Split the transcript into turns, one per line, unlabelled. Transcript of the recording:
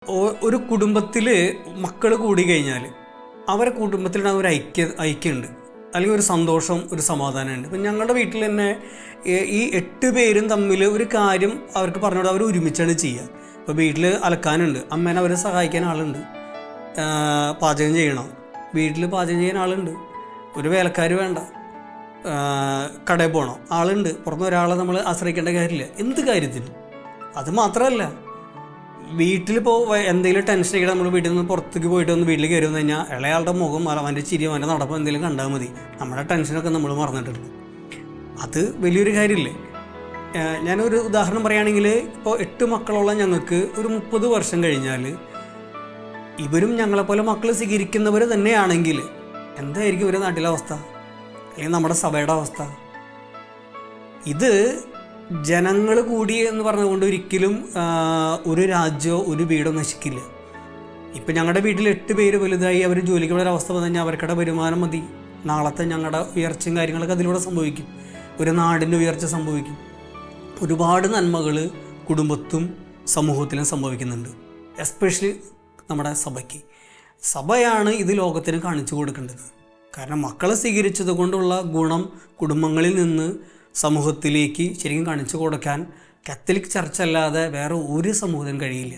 ഒരു കുടുംബത്തിൽ മക്കൾ കൂടി കഴിഞ്ഞാൽ അവരെ കുടുംബത്തിലുള്ള ഒരു ഐക്യമുണ്ട്, അല്ലെങ്കിൽ ഒരു സന്തോഷം, ഒരു സമാധാനമുണ്ട്. ഇപ്പം ഞങ്ങളുടെ വീട്ടിൽ തന്നെ ഈ 8 പേരും തമ്മിൽ ഒരു കാര്യം അവർക്ക് പറഞ്ഞുകൊണ്ട് അവർ ഒരുമിച്ചാണ് ചെയ്യുക. ഇപ്പോൾ വീട്ടിൽ അലക്കാനുണ്ട്, അമ്മേനെ അവരെ സഹായിക്കാൻ ആളുണ്ട്, പാചകം ചെയ്യണം, വീട്ടിൽ പാചകം ചെയ്യാൻ ആളുണ്ട്, ഒരു വേലക്കാർ വേണ്ട, കടയിൽ പോകണം ആളുണ്ട്, പുറത്തുനിന്ന് ഒരാളെ നമ്മൾ ആശ്രയിക്കേണ്ട കാര്യമില്ല എന്ത് കാര്യത്തിനും. അത് മാത്രമല്ല, വീട്ടിലിപ്പോൾ എന്തെങ്കിലും ടെൻഷൻ ആയിട്ട് നമ്മൾ വീട്ടിൽ നിന്ന് പുറത്തേക്ക് പോയിട്ട് ഒന്ന് വീട്ടിൽ കയറി വന്നു കഴിഞ്ഞാൽ ഇളയാളുടെ മുഖം, അവൻ്റെ ചിരി, അവൻ്റെ നടപ്പം എന്തെങ്കിലും കണ്ടാൽ മതി, നമ്മുടെ ടെൻഷനൊക്കെ നമ്മൾ മറന്നിട്ടുണ്ട്. അത് വലിയൊരു കാര്യമില്ലേ. ഞാനൊരു ഉദാഹരണം പറയുകയാണെങ്കിൽ, ഇപ്പോൾ 8 മക്കളുള്ള ഞങ്ങൾക്ക് ഒരു 30 വർഷം കഴിഞ്ഞാൽ ഇവരും ഞങ്ങളെപ്പോലെ മക്കൾ സ്വീകരിക്കുന്നവർ തന്നെയാണെങ്കിൽ എന്തായിരിക്കും ഒരു നാട്ടിലെ അവസ്ഥ, അല്ലെങ്കിൽ നമ്മുടെ സഭയുടെ അവസ്ഥ? ഇത് ജനങ്ങൾ കൂടി എന്ന് പറഞ്ഞുകൊണ്ട് ഒരിക്കലും ഒരു രാജ്യമോ ഒരു വീടോ നശിക്കില്ല. ഇപ്പം ഞങ്ങളുടെ വീട്ടിൽ 8 പേര് വലുതായി അവർ ജോലിക്ക് പോയ അവസ്ഥ വന്നു കഴിഞ്ഞാൽ അവർക്കുടെ വരുമാനം മതി, നാളത്തെ ഞങ്ങളുടെ ഉയർച്ചയും കാര്യങ്ങളൊക്കെ അതിലൂടെ സംഭവിക്കും, ഒരു നാടിൻ്റെ ഉയർച്ച സംഭവിക്കും. ഒരുപാട് നന്മകൾ കുടുംബത്തും സമൂഹത്തിലും സംഭവിക്കുന്നുണ്ട്. എസ്പെഷ്യലി നമ്മുടെ സഭയ്ക്ക്. സഭയാണ് ഇത് ലോകത്തിന് കാണിച്ചു കൊടുക്കേണ്ടത്. കാരണം മക്കളെ സ്വീകരിച്ചത് കൊണ്ടുള്ള ഗുണം കുടുംബങ്ങളിൽ നിന്ന് സമൂഹത്തിലേക്ക് ശരിക്കും കാണിച്ചു കൊടുക്കാൻ കത്തോലിക് ചർച്ച അല്ലാതെ വേറെ ഒരു സമൂഹത്തിനും കഴിയില്ല.